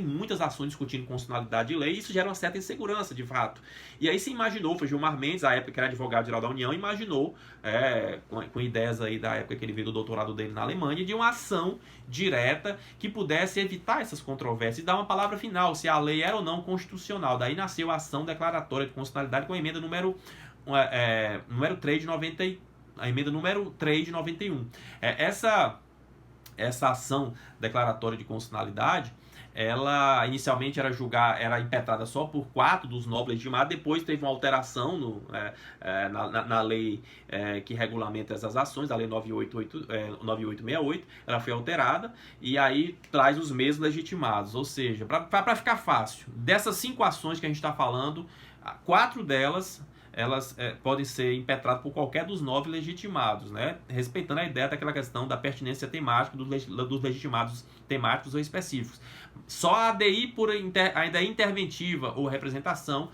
muitas ações discutindo constitucionalidade de lei, e isso gera uma certa insegurança, de fato. E aí se imaginou, foi Gilmar Mendes, à época que era advogado-geral da União, imaginou, com ideias aí da época que ele veio do doutorado dele na Alemanha, de uma ação direta que pudesse evitar essas controvérsias e dar uma palavra final, se a lei era ou não constitucional. Daí nasceu a ação declaratória de constitucionalidade com a emenda número 3 de 90, a emenda número 3 de 91. Essa ação declaratória de constitucionalidade, ela inicialmente era impetrada só por 4 dos nobres legitimados, depois teve uma alteração na lei que regulamenta essas ações, a lei 9868, ela foi alterada, e aí traz os mesmos legitimados, ou seja, para ficar fácil, dessas 5 ações que a gente está falando, 4 delas elas podem ser impetradas por qualquer dos 9 legitimados, né? Respeitando a ideia daquela questão da pertinência temática dos legitimados temáticos ou específicos. Só a ADI, a ideia interventiva ou representação,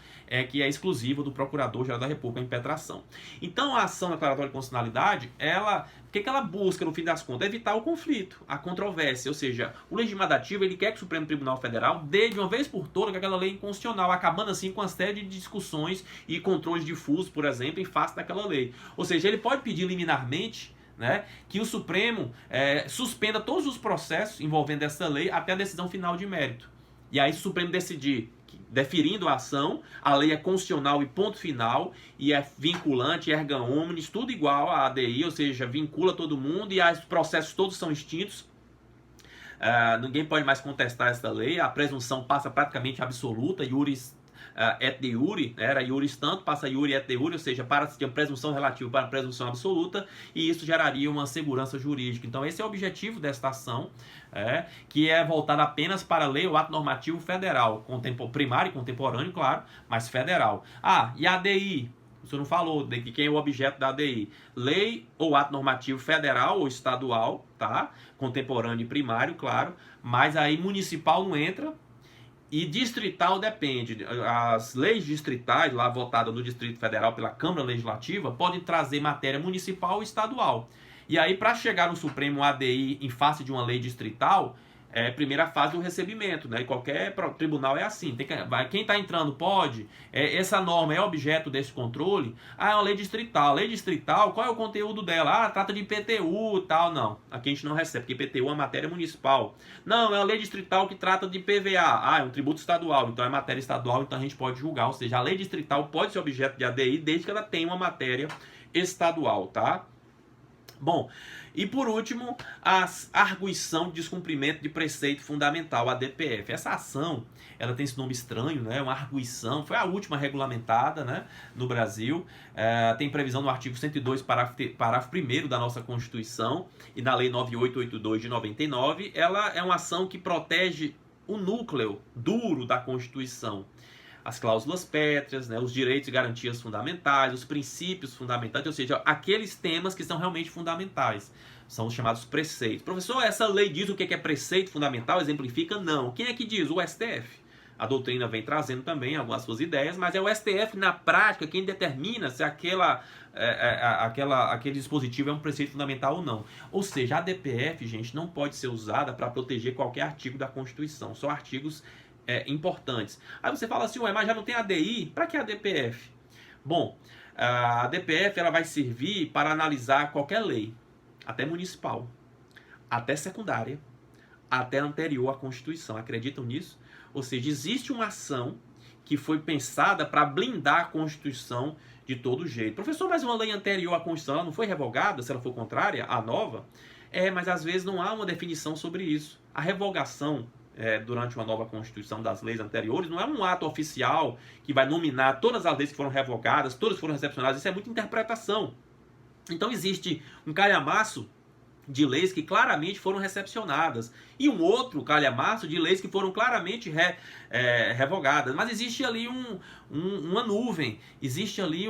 que é exclusiva do Procurador-Geral da República, a impetração. Então, a ação declaratória de constitucionalidade, o que ela busca, no fim das contas? Evitar o conflito, a controvérsia, ou seja, o legislativo ele quer que o Supremo Tribunal Federal dê de uma vez por todas aquela lei inconstitucional, acabando assim com uma série de discussões e controles difusos, por exemplo, em face daquela lei. Ou seja, ele pode pedir liminarmente, né, que o Supremo suspenda todos os processos envolvendo essa lei até a decisão final de mérito. E aí, se o Supremo decidir, deferindo a ação, a lei é constitucional e ponto final, e é vinculante, erga omnes, tudo igual à ADI, ou seja, vincula todo mundo e os processos todos são extintos. Ninguém pode mais contestar essa lei, a presunção passa praticamente absoluta, iuris et de iure, era iuris tanto, passa iure et de iure, ou seja, para-se de uma presunção relativa para a presunção absoluta, e isso geraria uma segurança jurídica. Então esse é o objetivo desta ação, que é voltada apenas para a lei ou ato normativo federal, primário e contemporâneo, claro, mas federal. E a ADI, o senhor não falou de quem é o objeto da ADI. Lei ou ato normativo federal ou estadual, tá? Contemporâneo e primário, claro, mas aí municipal não entra, e distrital depende. As leis distritais, lá votadas no Distrito Federal pela Câmara Legislativa, podem trazer matéria municipal ou estadual. E aí, para chegar no Supremo ADI em face de uma lei distrital, é a primeira fase do recebimento, né? E qualquer tribunal é assim. Quem está entrando pode. Essa norma é objeto desse controle. É uma lei distrital. Lei distrital, qual é o conteúdo dela? Trata de IPTU e tal. Não, aqui a gente não recebe, porque IPTU é uma matéria municipal. Não, é uma lei distrital que trata de PVA. É um tributo estadual, então é matéria estadual, então a gente pode julgar. Ou seja, a lei distrital pode ser objeto de ADI desde que ela tenha uma matéria estadual, tá? Bom, e por último, a arguição de descumprimento de preceito fundamental, a DPF. Essa ação, ela tem esse nome estranho, né? Uma arguição, foi a última regulamentada, né, no Brasil. Tem previsão no artigo 102, parágrafo 1º da nossa Constituição e na Lei 9882 de 99. Ela é uma ação que protege o núcleo duro da Constituição. As cláusulas pétreas, né, os direitos e garantias fundamentais, os princípios fundamentais, ou seja, aqueles temas que são realmente fundamentais. São os chamados preceitos. Professor, essa lei diz o que é preceito fundamental? Exemplifica? Não. Quem é que diz? O STF. A doutrina vem trazendo também algumas suas ideias, mas é o STF, na prática, quem determina se aquele dispositivo é um preceito fundamental ou não. Ou seja, a DPF, gente, não pode ser usada para proteger qualquer artigo da Constituição. Só artigos importantes. Aí você fala assim, mas já não tem ADI? Para que a DPF? Bom, a DPF ela vai servir para analisar qualquer lei, até municipal, até secundária, até anterior à Constituição. Acreditam nisso? Ou seja, existe uma ação que foi pensada para blindar a Constituição de todo jeito. Professor, mas uma lei anterior à Constituição ela não foi revogada se ela for contrária à nova? Mas às vezes não há uma definição sobre isso. A revogação durante uma nova Constituição das leis anteriores, não é um ato oficial que vai nominar todas as leis que foram revogadas, todas foram recepcionadas, isso é muita interpretação. Então existe um calhamaço de leis que claramente foram recepcionadas e um outro calhamaço de leis que foram claramente revogadas. Mas existe ali uma nuvem, existe ali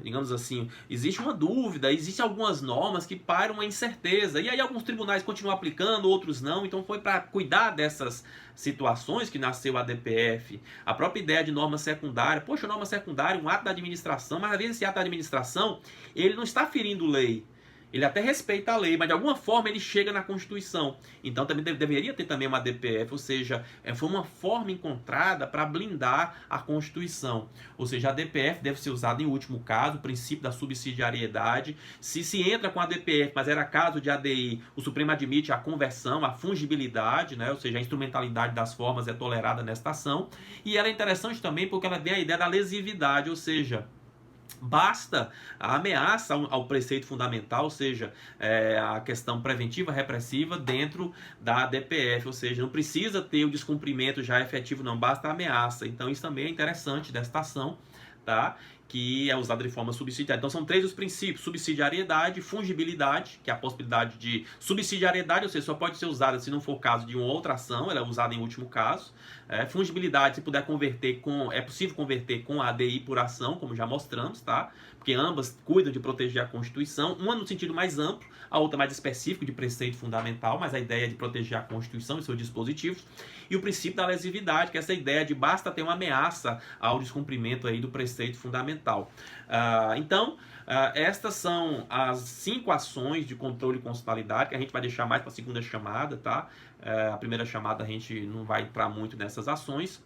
digamos assim, existe uma dúvida, existem algumas normas que pairam uma incerteza. E aí alguns tribunais continuam aplicando, outros não. Então foi para cuidar dessas situações que nasceu a DPF. A própria ideia de norma secundária. Poxa, norma secundária, um ato da administração, mas às vezes esse ato da administração, ele não está ferindo lei. Ele até respeita a lei, mas de alguma forma ele chega na Constituição. Então também deveria ter também uma DPF, ou seja, foi uma forma encontrada para blindar a Constituição. Ou seja, a DPF deve ser usada em último caso, o princípio da subsidiariedade. Se entra com a DPF, mas era caso de ADI, o Supremo admite a conversão, a fungibilidade, né? Ou seja, a instrumentalidade das formas é tolerada nesta ação. E ela é interessante também porque ela tem a ideia da lesividade, ou seja, basta a ameaça ao preceito fundamental, ou seja, a questão preventiva repressiva dentro da DPF, ou seja, não precisa ter o descumprimento já efetivo, não, basta a ameaça. Então isso também é interessante desta ação, tá? Que é usada de forma subsidiária. Então são três os princípios: subsidiariedade, fungibilidade, que é a possibilidade de subsidiariedade, ou seja, só pode ser usada se não for caso de uma outra ação, ela é usada em último caso. Fungibilidade, se puder converter com, é possível converter com a ADI por ação, como já mostramos, tá? Porque ambas cuidam de proteger a Constituição, uma no sentido mais amplo, a outra mais específico de preceito fundamental, mas a ideia é de proteger a Constituição e seus dispositivos. E o princípio da lesividade, que é essa ideia de basta ter uma ameaça ao descumprimento aí do preceito fundamental. Então, estas são as 5 ações de controle de constitucionalidade, que a gente vai deixar mais para a segunda chamada, tá? A primeira chamada a gente não vai entrar muito nessas ações.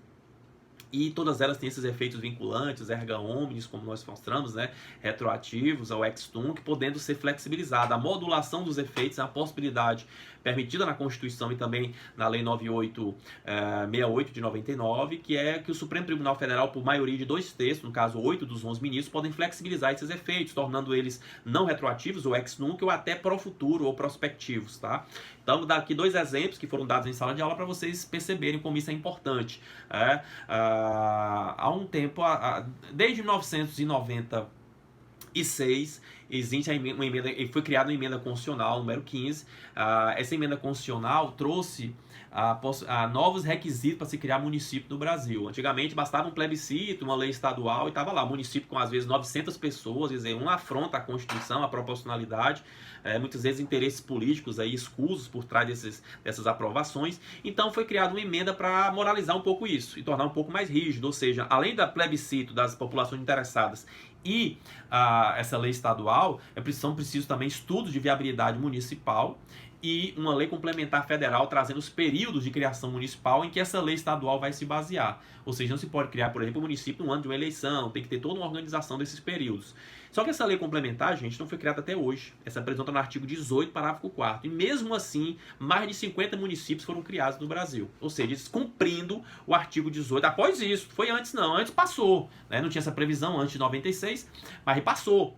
E todas elas têm esses efeitos vinculantes, erga omnes, como nós mostramos, né? Retroativos ao ex tunc, podendo ser flexibilizada. A modulação dos efeitos é uma possibilidade permitida na Constituição e também na Lei 9868 de 99, que é que o Supremo Tribunal Federal, por maioria de 2/3, no caso 8 dos 11 ministros, podem flexibilizar esses efeitos, tornando eles não retroativos, ou ex nunc, ou até pro futuro, ou prospectivos, tá? Então, vou dar aqui 2 exemplos que foram dados em sala de aula para vocês perceberem como isso é importante. Há um tempo, desde 1996, existe uma emenda, foi criada uma emenda constitucional número 15. Essa emenda constitucional trouxe novos requisitos para se criar município no Brasil. Antigamente bastava um plebiscito, uma lei estadual e estava lá, município com às vezes 900 pessoas, quer dizer, uma afronta à Constituição, à proporcionalidade, muitas vezes interesses políticos aí escusos por trás dessas aprovações. Então foi criada uma emenda para moralizar um pouco isso e tornar um pouco mais rígido, ou seja, além da plebiscito das populações interessadas e essa lei estadual, são precisos também estudos de viabilidade municipal e uma lei complementar federal trazendo os períodos de criação municipal em que essa lei estadual vai se basear. Ou seja, não se pode criar, por exemplo, um município no ano de uma eleição, tem que ter toda uma organização desses períodos. Só que essa lei complementar, gente, não foi criada até hoje. Essa previsão está no artigo 18, parágrafo 4º. E mesmo assim, mais de 50 municípios foram criados no Brasil. Ou seja, cumprindo o artigo 18. Após isso, foi antes não, antes passou. Né? Não tinha essa previsão antes de 96, mas passou.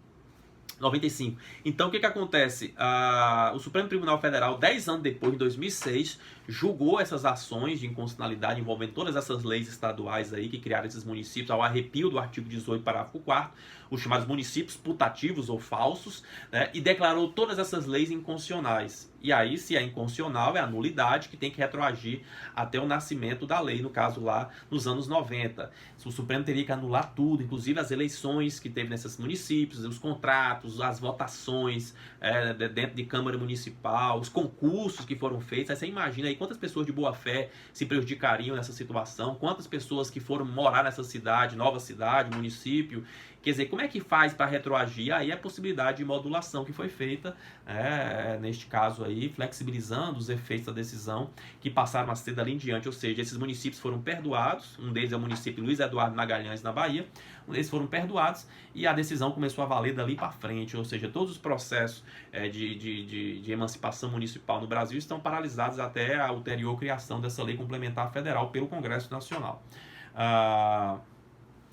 95. Então, o que acontece? O Supremo Tribunal Federal, 10 anos depois, em 2006, julgou essas ações de inconstitucionalidade envolvendo todas essas leis estaduais aí que criaram esses municípios ao arrepio do artigo 18, parágrafo 4º, os chamados municípios putativos ou falsos, né, e declarou todas essas leis inconstitucionais. E aí, se é inconstitucional, é a nulidade que tem que retroagir até o nascimento da lei, no caso lá nos anos 90. O Supremo teria que anular tudo, inclusive as eleições que teve nesses municípios, os contratos, as votações dentro de Câmara Municipal, os concursos que foram feitos. Aí você imagina aí quantas pessoas de boa fé se prejudicariam nessa situação, quantas pessoas que foram morar nessa cidade, nova cidade, município. Quer dizer, como é que faz para retroagir? Aí a possibilidade de modulação que foi feita, neste caso aí, flexibilizando os efeitos da decisão que passaram a ser dali em diante. Ou seja, esses municípios foram perdoados, um deles é o município Luiz Eduardo Magalhães, na Bahia, eles foram perdoados e a decisão começou a valer dali para frente. Ou seja, todos os processos de emancipação municipal no Brasil estão paralisados até a ulterior criação dessa lei complementar federal pelo Congresso Nacional.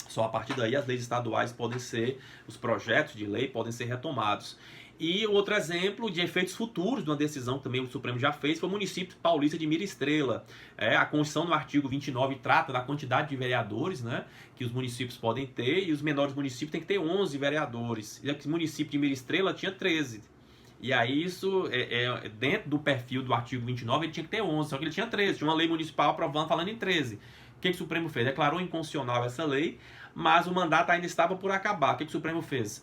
Só a partir daí as leis estaduais podem ser, os projetos de lei podem ser retomados. E outro exemplo de efeitos futuros de uma decisão que também o Supremo já fez foi o município paulista de Mira Estrela. A Constituição no artigo 29 trata da quantidade de vereadores, né, que os municípios podem ter, e os menores municípios têm que ter 11 vereadores. E o município de Mira Estrela tinha 13. E aí isso, dentro do perfil do artigo 29, ele tinha que ter 11, só que ele tinha 13. Tinha uma lei municipal aprovando falando em 13. que o Supremo fez? Declarou inconstitucional essa lei, mas o mandato ainda estava por acabar. O que o Supremo fez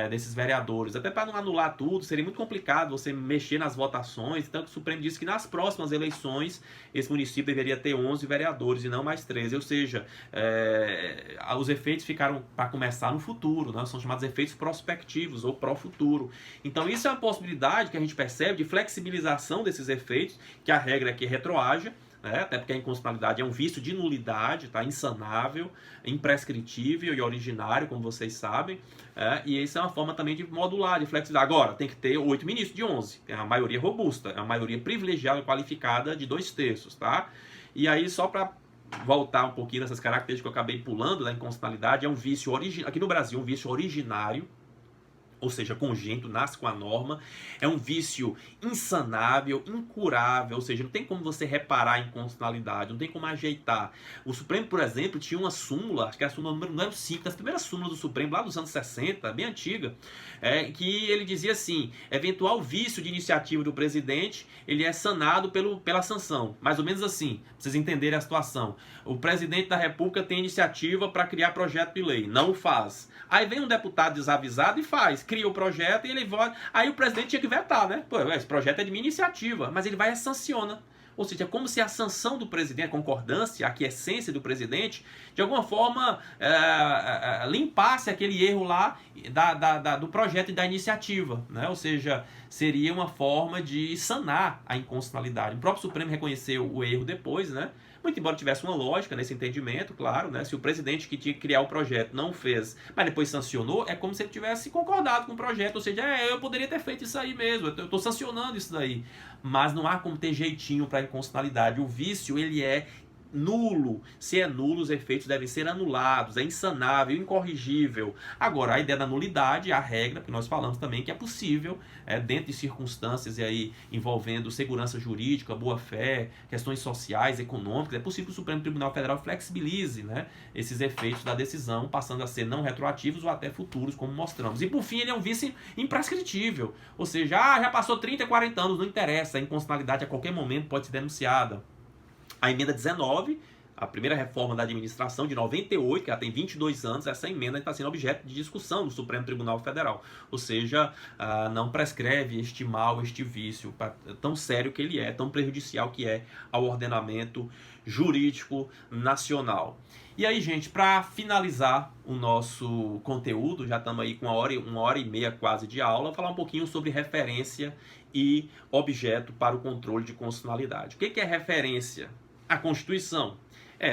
desses vereadores? Até para não anular tudo, seria muito complicado você mexer nas votações. Então o Supremo disse que nas próximas eleições esse município deveria ter 11 vereadores e não mais 13. Ou seja, os efeitos ficaram para começar no futuro, né? São chamados efeitos prospectivos ou pró-futuro. Então isso é uma possibilidade que a gente percebe de flexibilização desses efeitos, que a regra é que retroaja, até porque a inconstitucionalidade é um vício de nulidade, tá? Insanável, imprescritível e originário, como vocês sabem, e isso é uma forma também de modular, de flexibilizar. Agora, tem que ter 8 ministros de 11, é uma maioria robusta, é uma maioria privilegiada e qualificada de 2/3, tá? E aí, só para voltar um pouquinho nessas características que eu acabei pulando da inconstitucionalidade, é um vício originário, aqui no Brasil, um vício originário, ou seja, congênito, nasce com a norma, é um vício insanável, incurável, ou seja, não tem como você reparar a inconstitucionalidade, não tem como ajeitar. O Supremo, por exemplo, tinha uma súmula, acho que era a súmula número 5, das primeiras súmulas do Supremo, lá dos anos 60, bem antiga, que ele dizia assim, eventual vício de iniciativa do presidente, ele é sanado pela sanção, mais ou menos assim, pra vocês entenderem a situação. O presidente da República tem iniciativa para criar projeto de lei, não o faz. Aí vem um deputado desavisado e faz, cria o projeto e ele vota. Aí o presidente tinha que vetar, né? Pô, esse projeto é de minha iniciativa, mas ele vai e sanciona. Ou seja, é como se a sanção do presidente, a concordância, a aquiescência do presidente, de alguma forma limpasse aquele erro lá do projeto e da iniciativa, né? Ou seja, seria uma forma de sanar a inconstitucionalidade. O próprio Supremo reconheceu o erro depois, né? Muito embora tivesse uma lógica nesse entendimento, claro, né? Se o presidente que tinha que criar o projeto não fez, mas depois sancionou, é como se ele tivesse concordado com o projeto, ou seja, eu poderia ter feito isso aí mesmo, eu estou sancionando isso daí. Mas não há como ter jeitinho para a inconstitucionalidade. O vício, ele é nulo. Se é nulo, os efeitos devem ser anulados, é insanável, incorrigível. Agora, a ideia da nulidade, a regra, que nós falamos também, que é possível, dentro de circunstâncias e aí, envolvendo segurança jurídica, boa-fé, questões sociais, econômicas, é possível que o Supremo Tribunal Federal flexibilize, né, esses efeitos da decisão, passando a ser não retroativos ou até futuros, como mostramos. E, por fim, ele é um vício imprescritível. Ou seja, já passou 30, 40 anos, não interessa, a inconstitucionalidade a qualquer momento pode ser denunciada. A emenda 19, a primeira reforma da administração de 98, que já tem 22 anos, essa emenda está sendo objeto de discussão no Supremo Tribunal Federal. Ou seja, não prescreve este mal, este vício, tão sério que ele é, tão prejudicial que é ao ordenamento jurídico nacional. E aí, gente, para finalizar o nosso conteúdo, já estamos aí com uma hora e meia quase de aula, vou falar um pouquinho sobre referência e objeto para o controle de constitucionalidade. O que é referência? A Constituição.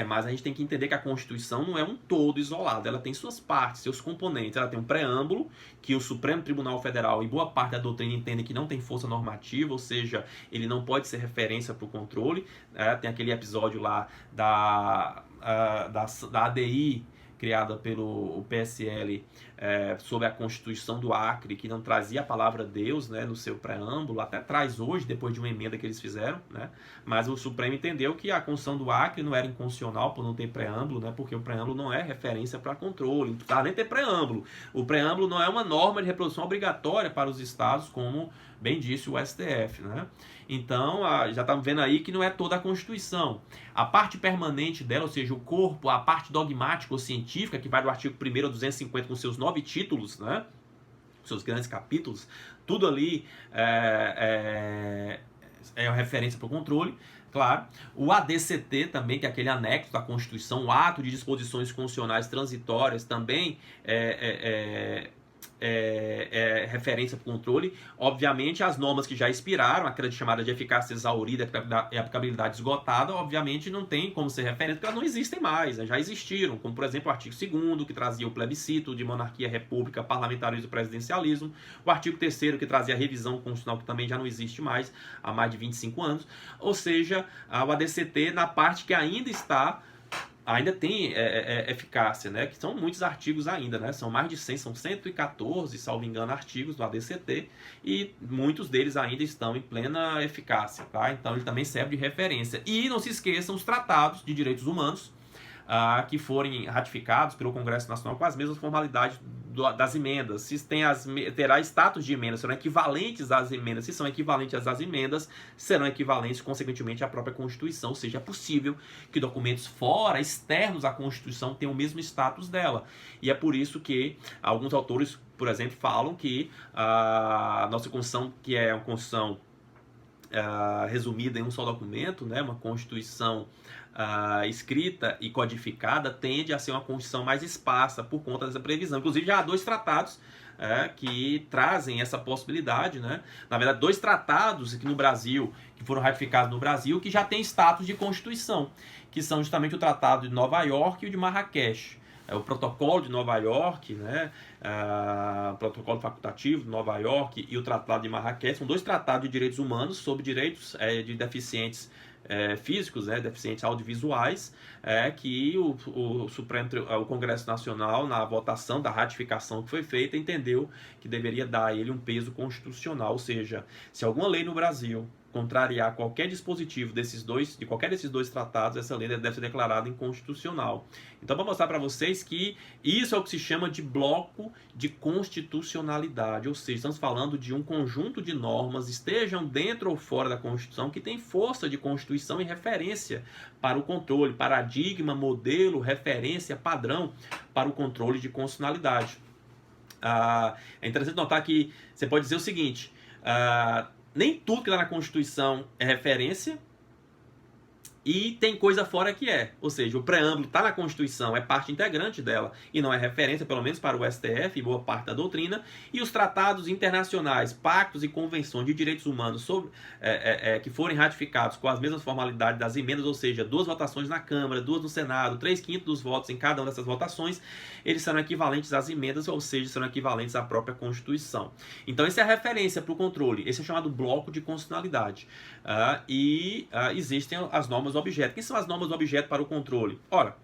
Mas a gente tem que entender que a Constituição não é um todo isolado, ela tem suas partes, seus componentes. Ela tem um preâmbulo, que o Supremo Tribunal Federal e boa parte da doutrina entendem que não tem força normativa, ou seja, ele não pode ser referência para o controle. Tem aquele episódio lá da ADI, criada pelo PSL, sobre a Constituição do Acre, que não trazia a palavra Deus, né, no seu preâmbulo, até traz hoje, depois de uma emenda que eles fizeram, né, mas o Supremo entendeu que a Constituição do Acre não era inconstitucional por não ter preâmbulo, né, porque o preâmbulo não é referência para controle, não precisava nem ter preâmbulo. O preâmbulo não é uma norma de reprodução obrigatória para os estados, como bem disse o STF, né? Então, já estamos vendo aí que não é toda a Constituição. A parte permanente dela, ou seja, o corpo, a parte dogmática ou científica, que vai do artigo 1º ao 250 com seus 9 títulos, né? Seus grandes capítulos, tudo ali é referência para o controle. Claro, o ADCT também, que é aquele anexo da Constituição, o ato de disposições constitucionais transitórias, também referência para o controle. Obviamente, as normas que já expiraram, aquela chamada de eficácia exaurida e aplicabilidade esgotada, obviamente não tem como ser referência, porque elas não existem mais, né? Já existiram, como por exemplo o artigo 2º, que trazia o plebiscito de monarquia, república, parlamentarismo e presidencialismo, o artigo 3º, que trazia a revisão constitucional, que também já não existe mais há mais de 25 anos, ou seja, o ADCT na parte que ainda tem eficácia, né? Que são muitos artigos ainda, né? São mais de 100, são 114, salvo engano, artigos do ADCT, e muitos deles ainda estão em plena eficácia, tá? Então ele também serve de referência. E não se esqueçam os tratados de direitos humanos, que forem ratificados pelo Congresso Nacional com as mesmas formalidades das emendas. Se terá status de emendas, serão equivalentes às emendas. Se são equivalentes às emendas, serão equivalentes, consequentemente, à própria Constituição. Ou seja, é possível que documentos externos à Constituição tenham o mesmo status dela. E é por isso que alguns autores, por exemplo, falam que a nossa Constituição, que é uma Constituição resumida em um só documento, né, uma Constituição escrita e codificada, tende a ser uma Constituição mais esparsa por conta dessa previsão. Inclusive, já há 2 tratados que trazem essa possibilidade, né? Na verdade, 2 tratados aqui no Brasil, que foram ratificados no Brasil, que já têm status de Constituição, que são justamente o Tratado de Nova York e o de Marrakech. O Protocolo de Nova York, né? O Protocolo Facultativo de Nova York e o Tratado de Marrakech são 2 tratados de direitos humanos sobre direitos de deficientes físicos, deficientes audiovisuais, que o Congresso Nacional, na votação da ratificação que foi feita, entendeu que deveria dar a ele um peso constitucional. Ou seja, se alguma lei no Brasil contrariar qualquer dispositivo de qualquer desses 2 tratados, essa lei deve ser declarada inconstitucional. Então, vou mostrar para vocês que isso é o que se chama de bloco de constitucionalidade, ou seja, estamos falando de um conjunto de normas, estejam dentro ou fora da Constituição, que tem força de Constituição e referência para o controle, paradigma, modelo, referência, padrão para o controle de constitucionalidade. É interessante notar que você pode dizer o seguinte: nem tudo que está na Constituição é referência e tem coisa fora que é. Ou seja, o preâmbulo está na Constituição, é parte integrante dela e não é referência, pelo menos para o STF e boa parte da doutrina. E os tratados internacionais, pactos e convenções de direitos humanos que forem ratificados com as mesmas formalidades das emendas, ou seja, 2 votações na Câmara, 2 no Senado, 3/5 dos votos em cada uma dessas votações, eles serão equivalentes às emendas, ou seja, serão equivalentes à própria Constituição. Então, essa é a referência para o controle. Esse é chamado bloco de constitucionalidade. Existem as normas objeto. Quem são as normas objeto para o controle? Ora,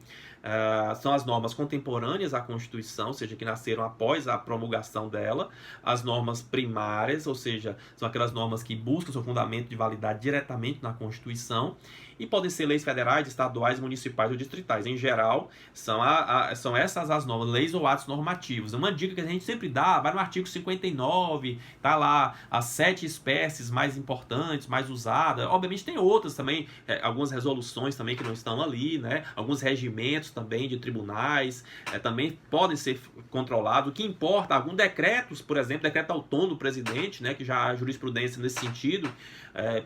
são as normas contemporâneas à Constituição, ou seja, que nasceram após a promulgação dela, as normas primárias, ou seja, são aquelas normas que buscam seu fundamento de validade diretamente na Constituição, e podem ser leis federais, estaduais, municipais ou distritais. Em geral, são essas as normas, leis ou atos normativos. Uma dica que a gente sempre dá, vai no artigo 59, tá lá as 7 espécies mais importantes, mais usadas. Obviamente tem outras também, algumas resoluções também que não estão ali, né? Alguns regimentos também de tribunais também podem ser controlados. O que importa, alguns decretos, por exemplo, decreto autônomo do presidente, né? Que já há jurisprudência nesse sentido,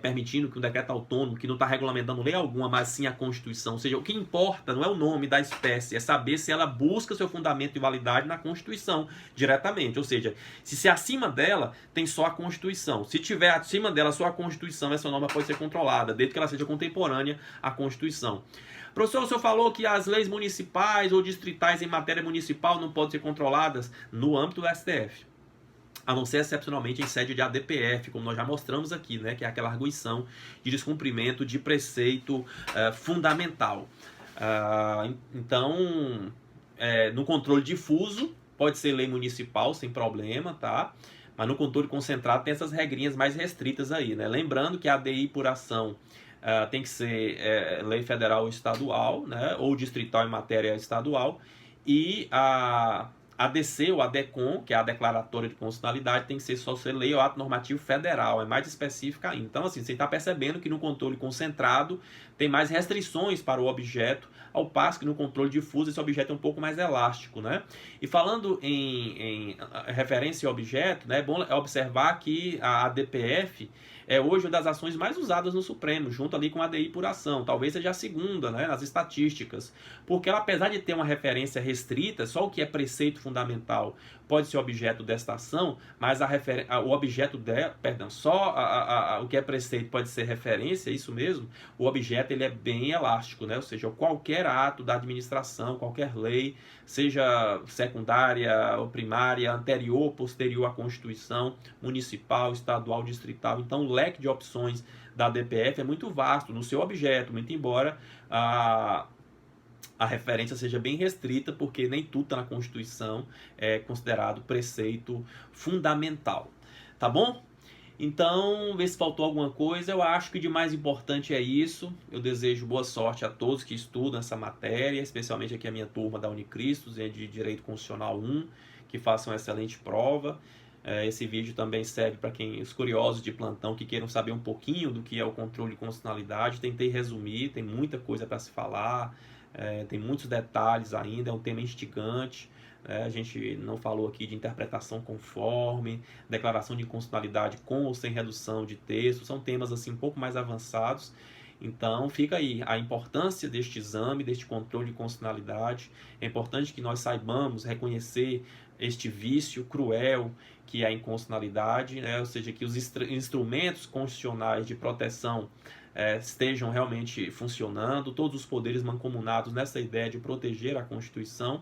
permitindo que um decreto autônomo, que não está regulamentando lei alguma, mas sim a Constituição. Ou seja, o que importa não é o nome da espécie, é saber se ela busca seu fundamento de validade na Constituição diretamente. Ou seja, se acima dela tem só a Constituição. Se tiver acima dela só a Constituição, essa norma pode ser controlada, desde que ela seja contemporânea à Constituição. Professor, o senhor falou que as leis municipais ou distritais em matéria municipal não podem ser controladas no âmbito do STF. A não ser excepcionalmente em sede de ADPF, como nós já mostramos aqui, né, que é aquela arguição de descumprimento de preceito fundamental. Então, no controle difuso, pode ser lei municipal sem problema, tá? Mas no controle concentrado tem essas regrinhas mais restritas aí, né? Lembrando que a ADI por ação tem que ser lei federal ou estadual, né, ou distrital em matéria estadual, e a ADC ou ADECOM, que é a declaratória de constitucionalidade, tem que ser só ser lei ou ato normativo federal, é mais específica ainda. Então, assim, você está percebendo que no controle concentrado tem mais restrições para o objeto, ao passo que no controle difuso esse objeto é um pouco mais elástico, né? E falando em referência ao objeto, né, é bom observar que a ADPF é hoje uma das ações mais usadas no Supremo, junto ali com a ADI por ação. Talvez seja a segunda, né, nas estatísticas. Porque ela, apesar de ter uma referência restrita, só o que é preceito fundamental pode ser objeto desta ação, mas o objeto dela, perdão, só o que é preceito pode ser referência, é isso mesmo, o objeto ele é bem elástico, né? Ou seja, qualquer ato da administração, qualquer lei, seja secundária ou primária, anterior ou posterior à Constituição, municipal, estadual, distrital. Então, o leque de opções da DPF é muito vasto no seu objeto, muito embora a referência seja bem restrita, porque nem tudo está na Constituição é considerado preceito fundamental. Tá bom? Então, ver se faltou alguma coisa. Eu acho que de mais importante é isso. Eu desejo boa sorte a todos que estudam essa matéria, especialmente aqui a minha turma da Unicristo, de Direito Constitucional 1, que façam uma excelente prova. Esse vídeo também serve para os curiosos de plantão que queiram saber um pouquinho do que é o controle de constitucionalidade. Tentei resumir, tem muita coisa para se falar, tem muitos detalhes ainda, é um tema instigante. A gente não falou aqui de interpretação conforme, declaração de inconstitucionalidade com ou sem redução de texto, são temas assim um pouco mais avançados. Então fica aí a importância deste exame, deste controle de constitucionalidade. É importante que nós saibamos reconhecer este vício cruel que é a inconstitucionalidade, né? Ou seja, que os instrumentos constitucionais de proteção estejam realmente funcionando, todos os poderes mancomunados nessa ideia de proteger a Constituição.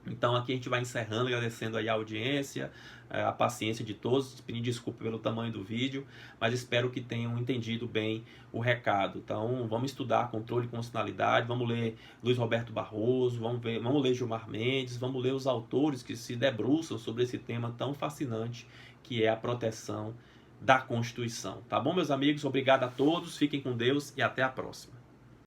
Então aqui a gente vai encerrando, agradecendo aí a audiência, a paciência de todos, pedindo desculpa pelo tamanho do vídeo, mas espero que tenham entendido bem o recado. Então vamos estudar controle e constitucionalidade, vamos ler Luiz Roberto Barroso, vamos ler Gilmar Mendes, vamos ler os autores que se debruçam sobre esse tema tão fascinante que é a proteção da Constituição. Tá bom, meus amigos? Obrigado a todos, fiquem com Deus e até a próxima.